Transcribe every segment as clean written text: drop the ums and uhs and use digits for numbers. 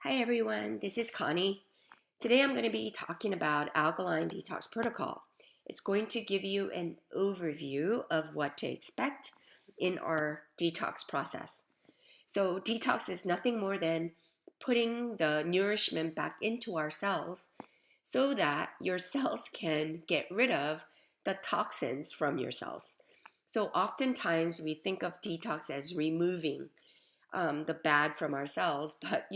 Hi everyone, this is Connie. Today I'm going to be talking about Alkaline Detox Protocol. It's going to give you an overview of what to expect in our detox process. So detox is nothing more than putting the nourishment back into our cells so that your cells can get rid of the toxins from your cells. So oftentimes we think of detox as removing the bad from our cells. But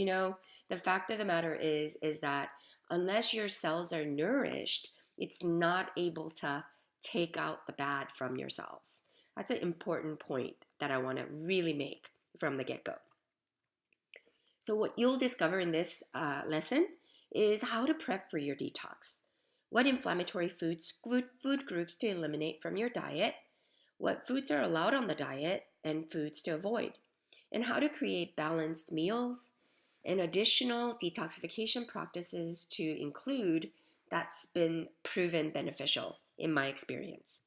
the fact of the matter is that unless your cells are nourished, it's not able to take out the bad from your cells. That's an important point that I want to really make from the get-go. So what you'll discover in this lesson is how to prep for your detox, what inflammatory food groups to eliminate from your diet, what foods are allowed on the diet, and foods to avoid, and how to create balanced meals and additional detoxification practices to include that's been proven beneficial in my experience.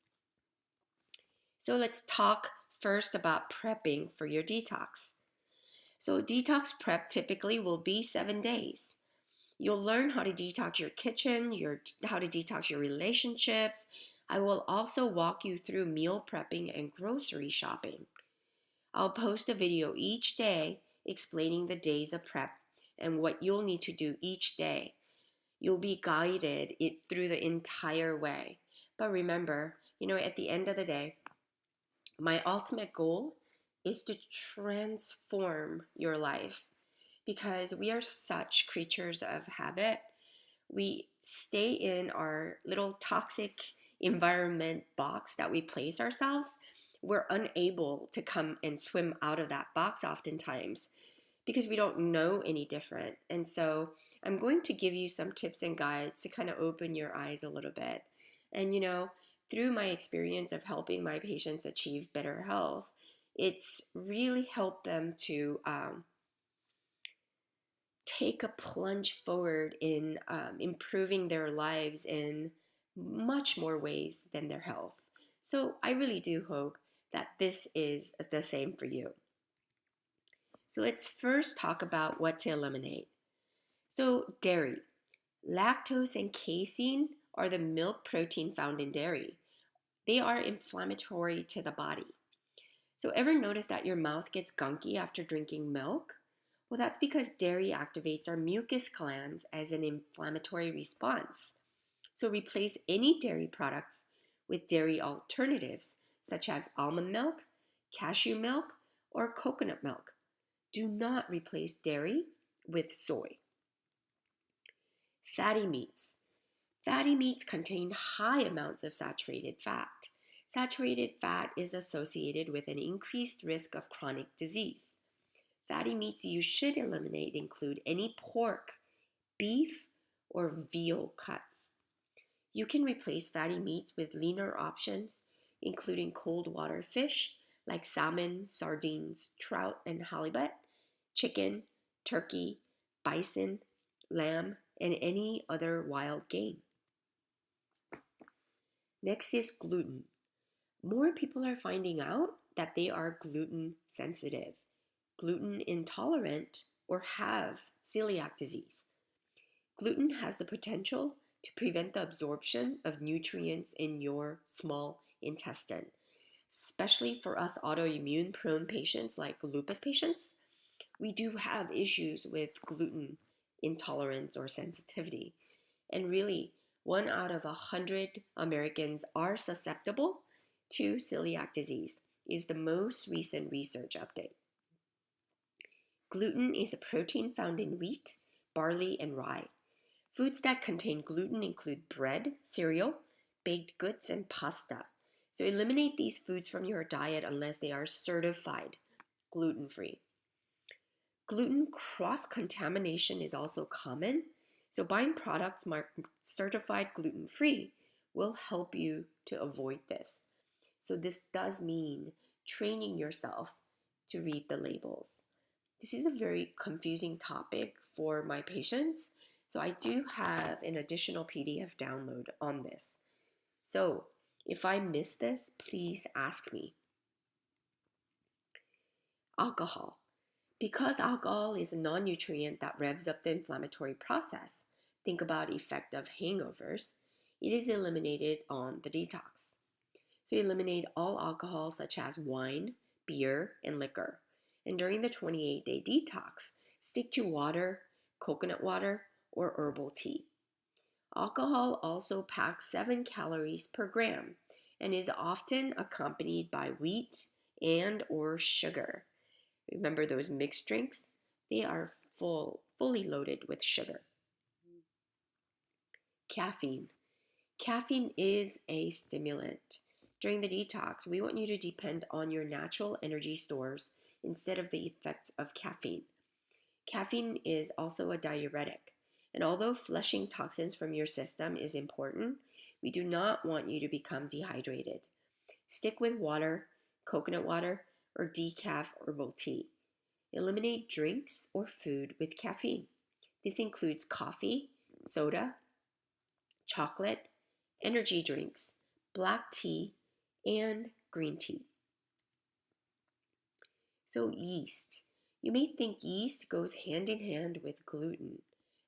So let's talk first about prepping for your detox. So detox prep typically will be 7 days. You'll learn how to detox your kitchen, how to detox your relationships. I will also walk you through meal prepping and grocery shopping. I'll post a video each day explaining the days of prep and what you'll need to do each day. You'll be guided through the entire way. But remember, at the end of the day, my ultimate goal is to transform your life because we are such creatures of habit. We stay in our little toxic environment box that we place ourselves. We're unable to come and swim out of that box oftentimes because we don't know any different. And so I'm going to give you some tips and guides to kind of open your eyes a little bit. And through my experience of helping my patients achieve better health, it's really helped them to take a plunge forward in improving their lives in much more ways than their health. So I really do hope that this is the same for you. So let's first talk about what to eliminate. So dairy. Lactose and casein are the milk protein found in dairy. They are inflammatory to the body. So ever notice that your mouth gets gunky after drinking milk? Well, that's because dairy activates our mucus glands as an inflammatory response. So replace any dairy products with dairy alternatives, such as almond milk, cashew milk, or coconut milk. Do not replace dairy with soy. Fatty meats. Fatty meats contain high amounts of saturated fat. Saturated fat is associated with an increased risk of chronic disease. Fatty meats you should eliminate include any pork, beef, or veal cuts. You can replace fatty meats with leaner options, including cold water fish like salmon, sardines, trout, and halibut, chicken, turkey, bison, lamb, and any other wild game. Next is gluten. More people are finding out that they are gluten sensitive, gluten intolerant, or have celiac disease. Gluten has the potential to prevent the absorption of nutrients in your small intestine, especially for us autoimmune prone patients like lupus patients. We do have issues with gluten intolerance or sensitivity. And really, 1 out of 100 Americans are susceptible to celiac disease, is the most recent research update. Gluten is a protein found in wheat, barley, and rye. Foods that contain gluten include bread, cereal, baked goods, and pasta. So eliminate these foods from your diet unless they are certified gluten-free. Gluten cross-contamination is also common, so buying products marked certified gluten-free will help you to avoid this. So this does mean training yourself to read the labels. This is a very confusing topic for my patients, so I do have an additional PDF download on this. So if I miss this, please ask me. Alcohol. Because alcohol is a non-nutrient that revs up the inflammatory process, think about effect of hangovers, it is eliminated on the detox. So eliminate all alcohol such as wine, beer, and liquor. And during the 28-day detox, stick to water, coconut water, or herbal tea. Alcohol also packs 7 calories per gram and is often accompanied by wheat and or sugar. Remember those mixed drinks? They are fully loaded with sugar. Caffeine. Caffeine is a stimulant. During the detox, we want you to depend on your natural energy stores instead of the effects of caffeine. Caffeine is also a diuretic, and although flushing toxins from your system is important, we do not want you to become dehydrated. Stick with water, coconut water, or decaf herbal tea. Eliminate drinks or food with caffeine. This includes coffee, soda, chocolate, energy drinks, black tea, and green tea. So yeast. You may think yeast goes hand in hand with gluten,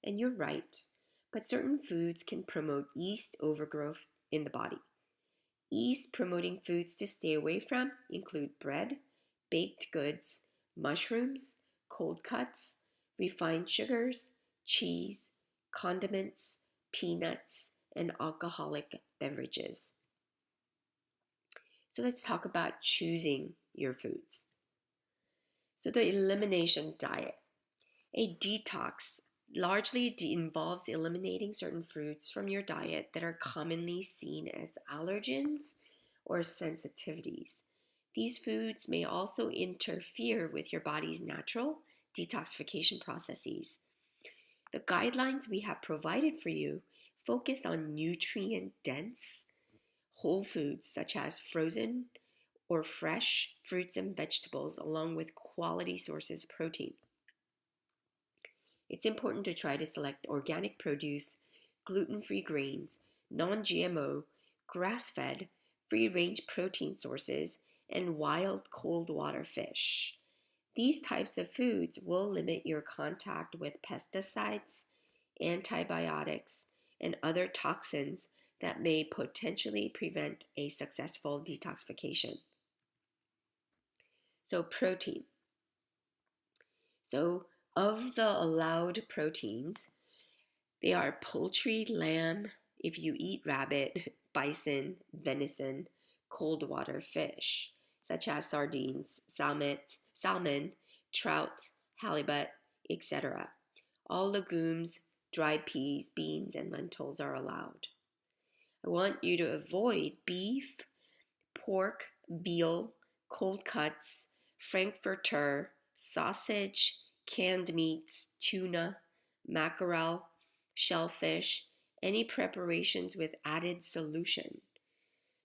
and you're right, but certain foods can promote yeast overgrowth in the body. Yeast promoting foods to stay away from include bread, baked goods, mushrooms, cold cuts, refined sugars, cheese, condiments, peanuts, and alcoholic beverages. So let's talk about choosing your foods. So the elimination diet. A detox largely involves eliminating certain foods from your diet that are commonly seen as allergens or sensitivities. These foods may also interfere with your body's natural detoxification processes. The guidelines we have provided for you focus on nutrient-dense whole foods such as frozen or fresh fruits and vegetables along with quality sources of protein. It's important to try to select organic produce, gluten-free grains, non-GMO, grass-fed, free-range protein sources, and wild cold water fish. These types of foods will limit your contact with pesticides, antibiotics, and other toxins that may potentially prevent a successful detoxification. So protein. So of the allowed proteins, they are poultry, lamb, if you eat rabbit, bison, venison, cold water fish, such as sardines, salmon, trout, halibut, etc. All legumes, dried peas, beans, and lentils are allowed. I want you to avoid beef, pork, veal, cold cuts, frankfurter, sausage, canned meats, tuna, mackerel, shellfish, any preparations with added solution.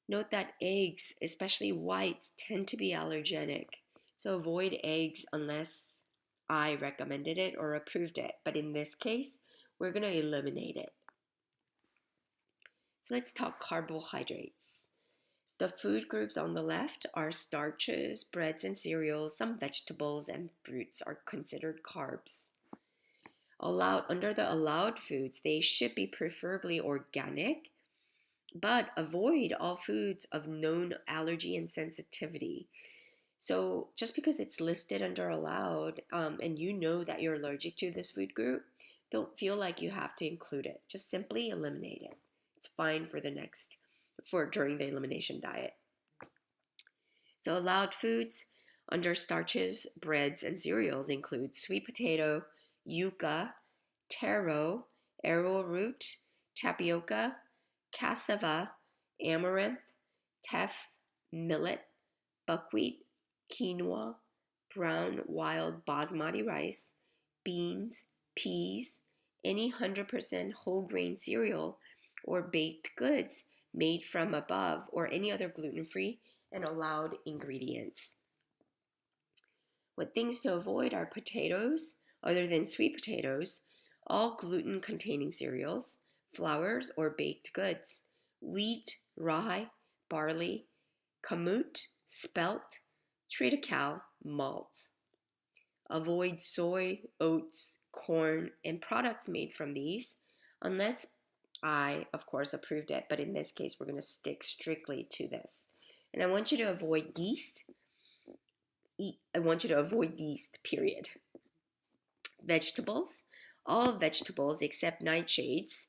Note that eggs, especially whites, tend to be allergenic, so avoid eggs unless I recommended it or approved it, but in this case, we're going to eliminate it. So let's talk carbohydrates. The food groups on the left are starches, breads and cereals, some vegetables and fruits are considered carbs. Under the allowed foods, they should be preferably organic, but avoid all foods of known allergy and sensitivity. So just because it's listed under allowed and you know that you're allergic to this food group, don't feel like you have to include it. Just simply eliminate it. It's fine during the elimination diet. So allowed foods under starches, breads, and cereals include sweet potato, yuca, taro, arrowroot, tapioca, cassava, amaranth, teff, millet, buckwheat, quinoa, brown wild basmati rice, beans, peas, any 100% whole grain cereal, or baked goods made from above, or any other gluten-free and allowed ingredients. What things to avoid are potatoes, other than sweet potatoes, all gluten-containing cereals, flours or baked goods, wheat, rye, barley, kamut, spelt, triticale, malt. Avoid soy, oats, corn, and products made from these, unless I, of course, approved it. But in this case, we're going to stick strictly to this. And I want you to avoid yeast. I want you to avoid yeast, period. Vegetables, all vegetables except nightshades,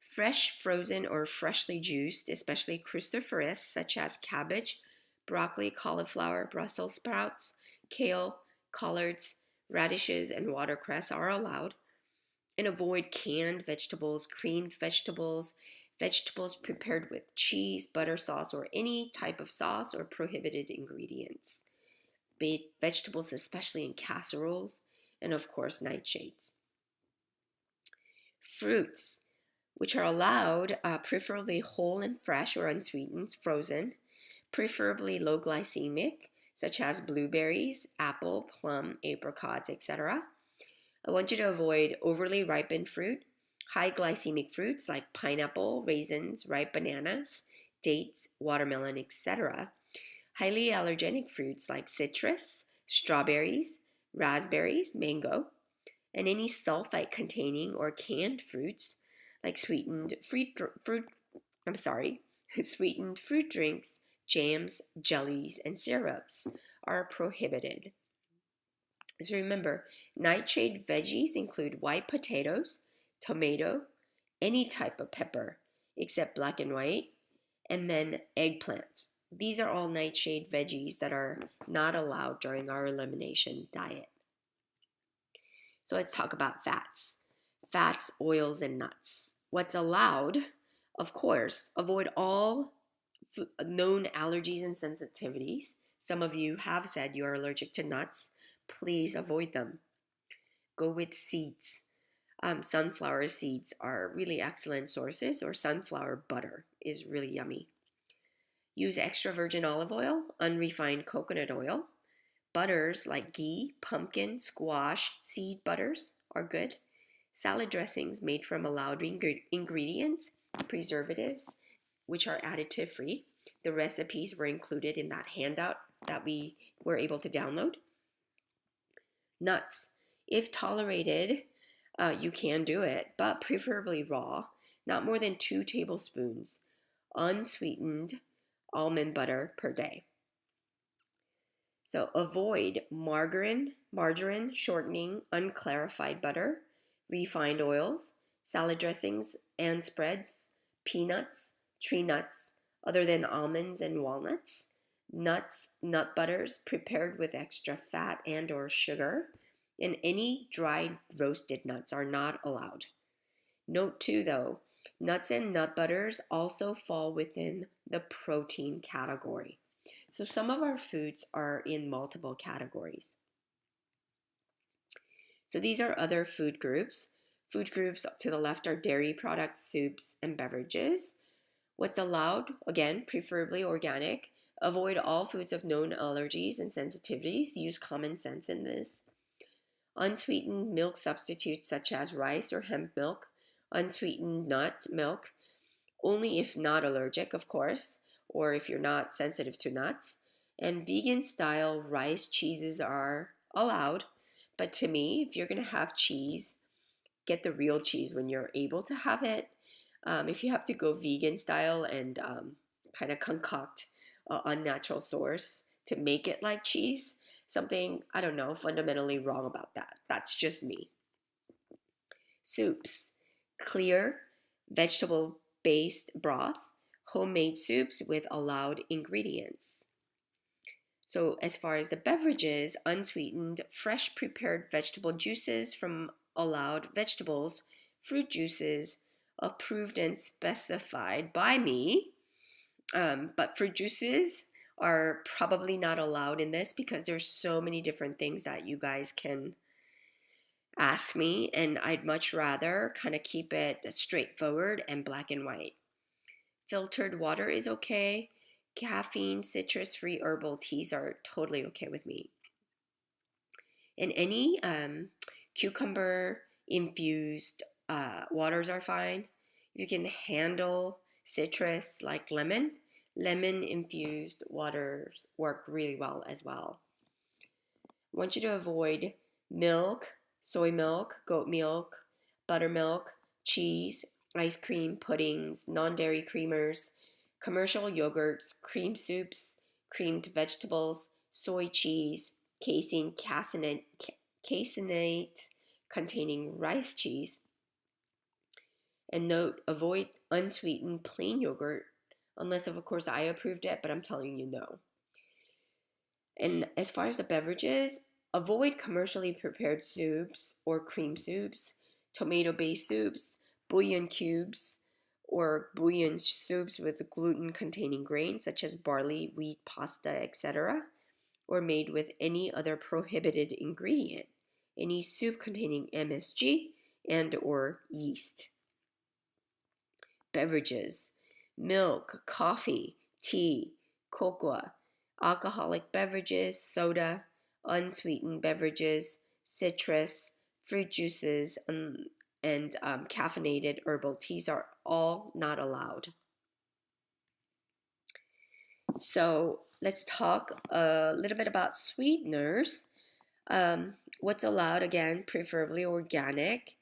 fresh, frozen, or freshly juiced, especially cruciferous, such as cabbage, broccoli, cauliflower, Brussels sprouts, kale, collards, radishes, and watercress are allowed. And avoid canned vegetables, creamed vegetables, vegetables prepared with cheese, butter sauce, or any type of sauce or prohibited ingredients. Baked vegetables, especially in casseroles, and of course, nightshades. Fruits, which are allowed, preferably whole and fresh or unsweetened, frozen, preferably low glycemic, such as blueberries, apple, plum, apricots, etc. I want you to avoid overly ripened fruit, high glycemic fruits like pineapple, raisins, ripe bananas, dates, watermelon, etc. Highly allergenic fruits like citrus, strawberries, raspberries, mango, and any sulfite containing or canned fruits like sweetened fruit drinks, jams, jellies, and syrups are prohibited. So remember, nightshade veggies include white potatoes, tomato, any type of pepper except black and white, and then eggplants. These are all nightshade veggies that are not allowed during our elimination diet. So let's talk about fats. Fats, oils, and nuts. What's allowed, of course, avoid all known allergies and sensitivities. Some of you have said you are allergic to nuts. Please avoid them. Go with seeds. Sunflower seeds are really excellent sources, or sunflower butter is really yummy. Use extra virgin olive oil, unrefined coconut oil. Butters like ghee, pumpkin, squash, seed butters are good. Salad dressings made from allowed ingredients, preservatives, which are additive free. The recipes were included in that handout that we were able to download. Nuts, if tolerated, you can do it, but preferably raw, not more than 2 tablespoons unsweetened almond butter per day. So avoid margarine, shortening, unclarified butter, refined oils, salad dressings and spreads, peanuts, tree nuts, other than almonds and walnuts, nuts, nut butters prepared with extra fat and or sugar, and any dried roasted nuts are not allowed. Note too though, nuts and nut butters also fall within the protein category. So some of our foods are in multiple categories. So these are other food groups. Food groups to the left are dairy products, soups, and beverages. What's allowed? Again, preferably organic. Avoid all foods of known allergies and sensitivities. Use common sense in this. Unsweetened milk substitutes such as rice or hemp milk. Unsweetened nut milk, only if not allergic, of course, or if you're not sensitive to nuts. And vegan style rice cheeses are allowed. But to me, if you're going to have cheese, get the real cheese when you're able to have it. If you have to go vegan style and kind of concoct an unnatural source to make it like cheese, something, I don't know, fundamentally wrong about that. That's just me. Soups, clear, vegetable-based broth, homemade soups with allowed ingredients. So as far as the beverages, unsweetened, fresh prepared vegetable juices from allowed vegetables, fruit juices, approved and specified by me. But fruit juices are probably not allowed in this because there's so many different things that you guys can ask me, and I'd much rather kind of keep it straightforward and black and white. Filtered water is okay. Caffeine, citrus-free herbal teas are totally okay with me. And any cucumber-infused waters are fine. You can handle citrus like lemon. Lemon-infused waters work really well as well. I want you to avoid milk, soy milk, goat milk, buttermilk, cheese, ice cream, puddings, non-dairy creamers, commercial yogurts, cream soups, creamed vegetables, soy cheese, caseinate containing rice cheese. And note, avoid unsweetened plain yogurt, unless of course I approved it, but I'm telling you no. And as far as the beverages, avoid commercially prepared soups or cream soups, tomato-based soups, bouillon cubes, or bouillon soups with gluten-containing grains such as barley, wheat, pasta, etc., or made with any other prohibited ingredient, any soup containing MSG and or yeast. Beverages: milk, coffee, tea, cocoa, alcoholic beverages, soda, unsweetened beverages, citrus, fruit juices, and caffeinated herbal teas are all not allowed. So let's talk a little bit about sweeteners. What's allowed, again, preferably organic.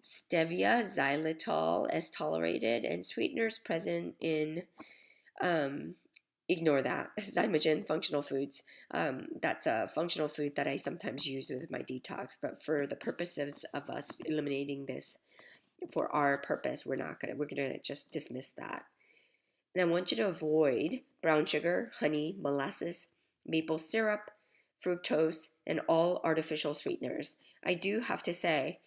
Stevia, xylitol as tolerated, and sweeteners present in, ignore that, zymogen functional foods. That's a functional food that I sometimes use with my detox, but for the purposes of us eliminating this, for our purpose, we're gonna just dismiss that. And I want you to avoid brown sugar, honey, molasses, maple syrup, fructose, and all artificial sweeteners. I do have to say,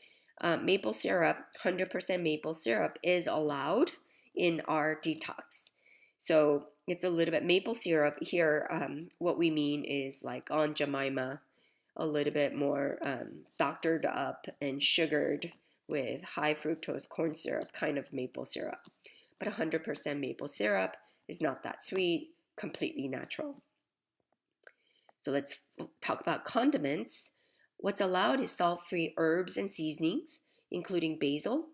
maple syrup, 100% maple syrup is allowed in our detox. So it's a little bit maple syrup here. What we mean is like Aunt Jemima, a little bit more doctored up and sugared with high fructose corn syrup, kind of maple syrup. But 100% maple syrup is not that sweet, completely natural. So let's talk about condiments. What's allowed is salt-free herbs and seasonings, including basil,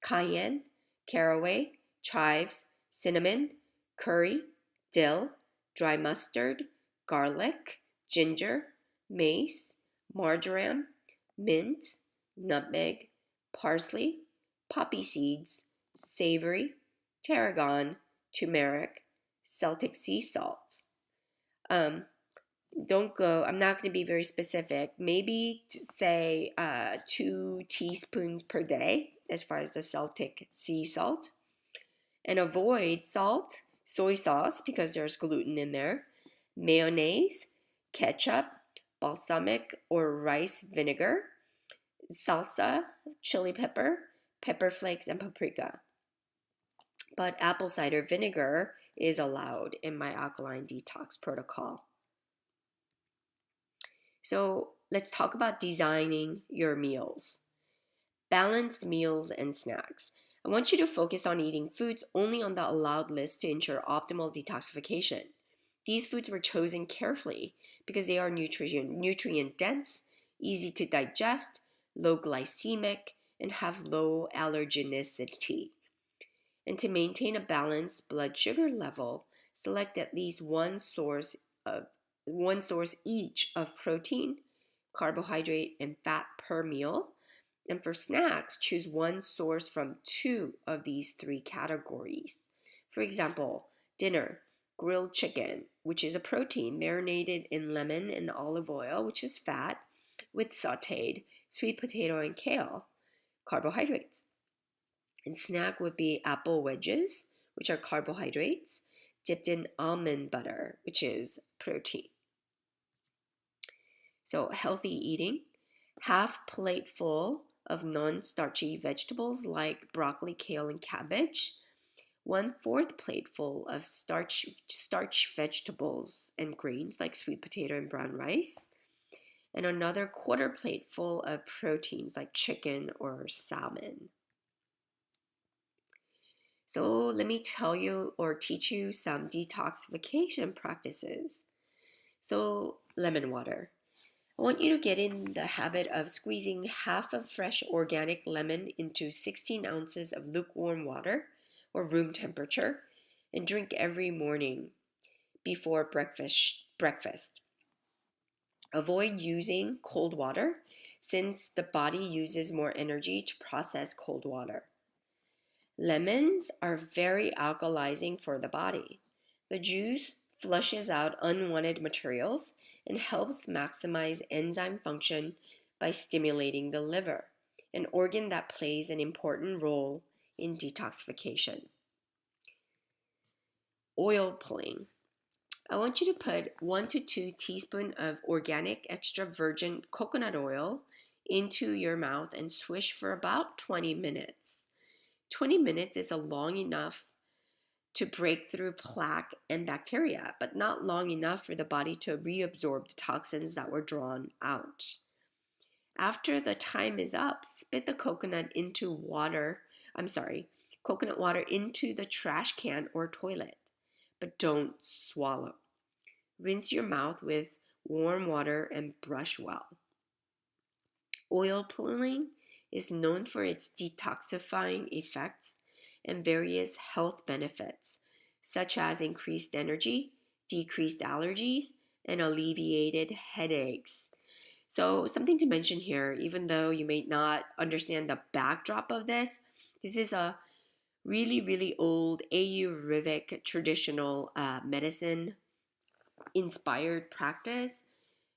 cayenne, caraway, chives, cinnamon, curry, dill, dry mustard, garlic, ginger, mace, marjoram, mint, nutmeg, parsley, poppy seeds, savory, tarragon, turmeric, Celtic sea salts. I'm not going to be very specific. Maybe say 2 teaspoons per day as far as the Celtic sea salt. And avoid salt, soy sauce because there's gluten in there, mayonnaise, ketchup, balsamic or rice vinegar, salsa, chili pepper, pepper flakes, and paprika. But apple cider vinegar is allowed in my alkaline detox protocol. So let's talk about designing your meals. Balanced meals and snacks. I want you to focus on eating foods only on the allowed list to ensure optimal detoxification. These foods were chosen carefully because they are nutrient dense, easy to digest, low glycemic, and have low allergenicity. And to maintain a balanced blood sugar level, select at least one source each of protein, carbohydrate, and fat per meal. And for snacks, choose one source from 2 of these 3 categories. For example, dinner, grilled chicken, which is a protein marinated in lemon and olive oil, which is fat, with sauteed sweet potato and kale, carbohydrates. And snack would be apple wedges, which are carbohydrates, dipped in almond butter, which is protein. So healthy eating, half plate full of non-starchy vegetables like broccoli, kale, and cabbage, 1/4 plate full of starch vegetables and grains like sweet potato and brown rice, and another 1/4 plate full of proteins like chicken or salmon. So let me tell you or teach you some detoxification practices. So lemon water. I want you to get in the habit of squeezing half a fresh organic lemon into 16 ounces of lukewarm water or room temperature and drink every morning before breakfast. Avoid using cold water since the body uses more energy to process cold water. Lemons are very alkalizing for the body. The juice flushes out unwanted materials and helps maximize enzyme function by stimulating the liver, an organ that plays an important role in detoxification. Oil pulling. I want you to put 1 to 2 teaspoons of organic extra virgin coconut oil into your mouth and swish for about 20 minutes. 20 minutes is long enough to break through plaque and bacteria, but not long enough for the body to reabsorb the toxins that were drawn out. After the time is up, spit the coconut water into the trash can or toilet, but don't swallow. Rinse your mouth with warm water and brush well. Oil pulling is known for its detoxifying effects and various health benefits, such as increased energy, decreased allergies, and alleviated headaches. So something to mention here, even though you may not understand the backdrop of this is a really, really old Ayurvedic traditional medicine inspired practice.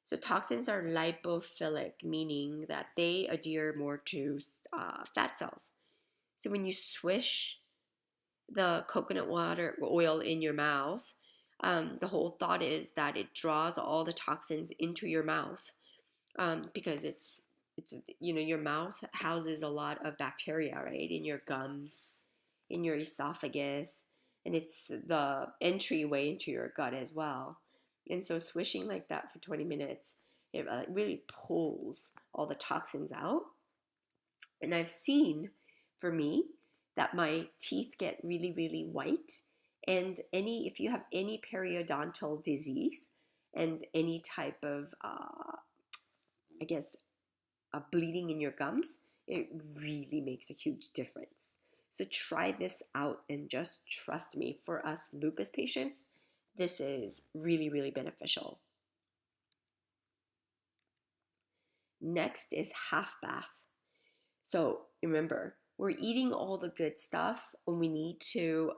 So toxins are lipophilic, meaning that they adhere more to fat cells. So when you swish the coconut water oil in your mouth, the whole thought is that it draws all the toxins into your mouth, because it's your mouth houses a lot of bacteria, right, in your gums, in your esophagus, and it's the entryway into your gut as well. And so swishing like that for 20 minutes, it really pulls all the toxins out. And I've seen, for me, that my teeth get really, really white. And if you have any periodontal disease and any type of, bleeding in your gums, it really makes a huge difference. So try this out and just trust me, for us lupus patients, this is really, really beneficial. Next is half bath. So remember, we're eating all the good stuff, and we need to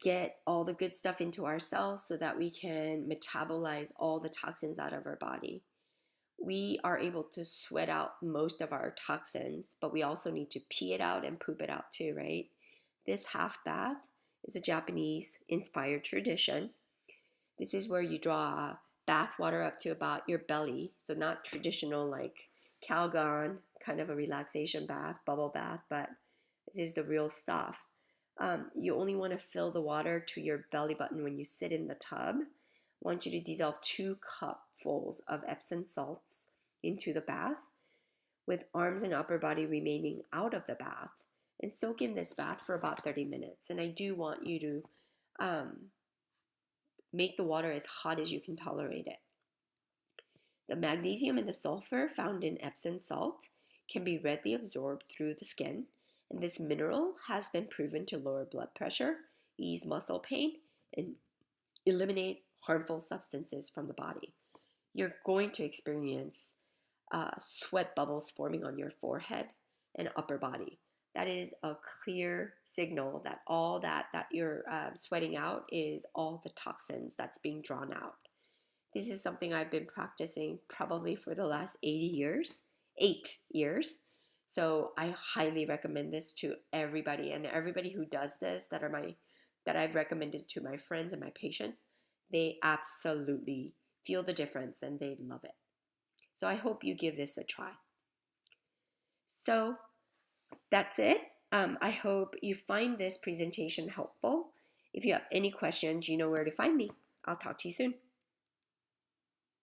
get all the good stuff into our cells so that we can metabolize all the toxins out of our body. We are able to sweat out most of our toxins, but we also need to pee it out and poop it out too, right? This half bath is a Japanese inspired tradition. This is where you draw bath water up to about your belly. So not traditional like Calgon, kind of a relaxation bath, bubble bath, but this is the real stuff. You only want to fill the water to your belly button when you sit in the tub. I want you to dissolve 2 cupfuls of Epsom salts into the bath, with arms and upper body remaining out of the bath, and soak in this bath for about 30 minutes. And I do want you to make the water as hot as you can tolerate it. The magnesium and the sulfur found in Epsom salt can be readily absorbed through the skin, and this mineral has been proven to lower blood pressure, ease muscle pain, and eliminate harmful substances from the body. You're going to experience sweat bubbles forming on your forehead and upper body. That is a clear signal that all that you're sweating out is all the toxins that's being drawn out. This is something I've been practicing probably for the last 8 years. So I highly recommend this to everybody, and everybody who does this that I've recommended to my friends and my patients, they absolutely feel the difference and they love it. So I hope you give this a try. So that's it. I hope you find this presentation helpful. If you have any questions, you know where to find me. I'll talk to you soon.